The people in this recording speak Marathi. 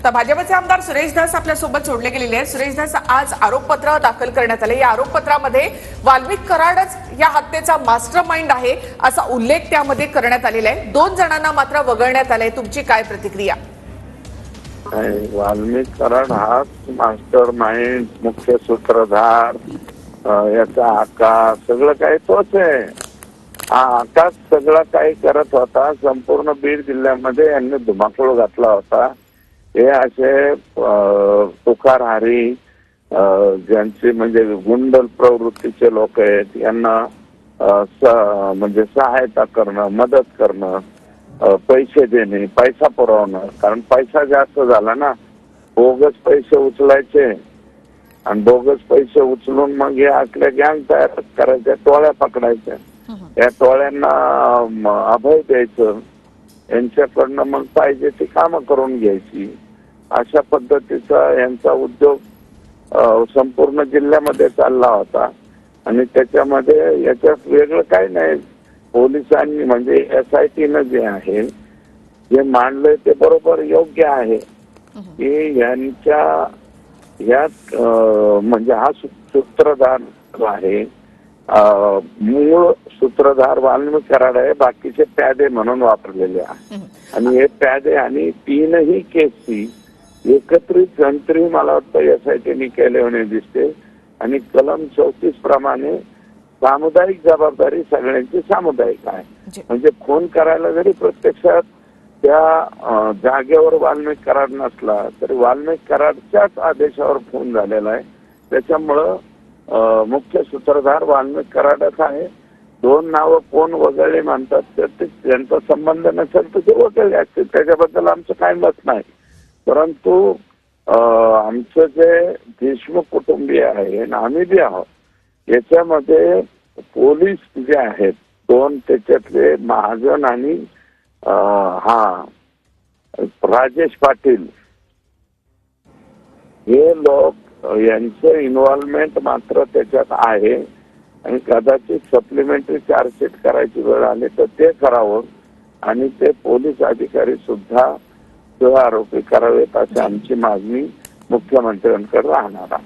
तर भाजपचे आमदार सुरेश धस आपल्यासोबत जोडले गेलेले आहेत। सुरेश धस, आज आरोपपत्र दाखल करण्यात आले। या आरोपपत्रामध्ये वाल्मिक कराडच या हत्येचा मास्टरमाइंड आहे असा उल्लेख त्यामध्ये करण्यात आलेला आहे। 2 जणांना मात्र वगळण्यात आलंय। तुमची काय प्रतिक्रिया? वाल्मिक कराड हा मास्टर माइंड, मुख्य सूत्रधार, याचा आकाश सगळं काही तोच आहे। हा आकाश सगळं काही करत होता। संपूर्ण बीड जिल्ह्यामध्ये यांनी धुमाकूळ घातला होता। हे असे तुकारहारी ज्यांची म्हणजे गुंड प्रवृत्तीचे लोक आहेत, यांना म्हणजे सहायता करणं, मदत करणं, पैसे देणे, पैसा पुरवणं। कारण पैसा जास्त झाला ना, बोगस पैसे उचलायचे आणि बोगस पैसे उचलून मग हे असल्या गँग तयार करायच्या, टोळ्या पकडायच्या, या टोळ्यांना अभय द्यायचं, यांच्याकडनं मग पाहिजे ती कामं करून घ्यायची। अशा पद्धतीचा यांचा उद्योग संपूर्ण जिल्ह्यामध्ये चालला होता। आणि त्याच्यामध्ये याच्यात वेगळं काही नाही। पोलिसांनी म्हणजे SIT जे आहे जे मांडलंय ते बरोबर योग्य आहे की यांच्या यात म्हणजे हा सूत्रधार आहे, मूळ सूत्रधार वाल्मिक कराड आहे, बाकीचे प्यादे म्हणून वापरलेले आहे। आणि हे प्यादे आणि 3ही केसची एकत्रित गणती मला वाटतं SITने केल्याने दिसते। आणि कलम 34 प्रमाणे सामुदायिक जबाबदारी सगळ्यांची सामुदायिक आहे। म्हणजे खून करायला जरी प्रत्यक्षात त्या जागेवर वाल्मिक कराड नसला तरी वाल्मिक कराडच्याच आदेशावर खून झालेला आहे। त्याच्यामुळं मुख्य सूत्रधार वाल्मिक कराडच आहे। 2 नावं कोण वगळले म्हणतात तर त्यांचा संबंध नसेल तर ते वगळले असतील, त्याच्याबद्दल आमचं काही मत नाही। परंतु आमचं जे देशमुख कुटुंबीय आहे आणि आम्ही बी आहोत, याच्यामध्ये पोलीस जे आहेत 2, त्याच्यातले महाजन आणि राजेश पाटील, हे लोक यांचं इन्व्हॉल्वमेंट मात्र त्याच्यात आहे। आणि कदाचित सप्लिमेंटरी चार्जशीट करायची वेळ आली तर ते करावं आणि ते पोलीस अधिकारी सुद्धा आरोपी करावेत अशी आमची मागणी मुख्यमंत्र्यांकडे राहणार आहे।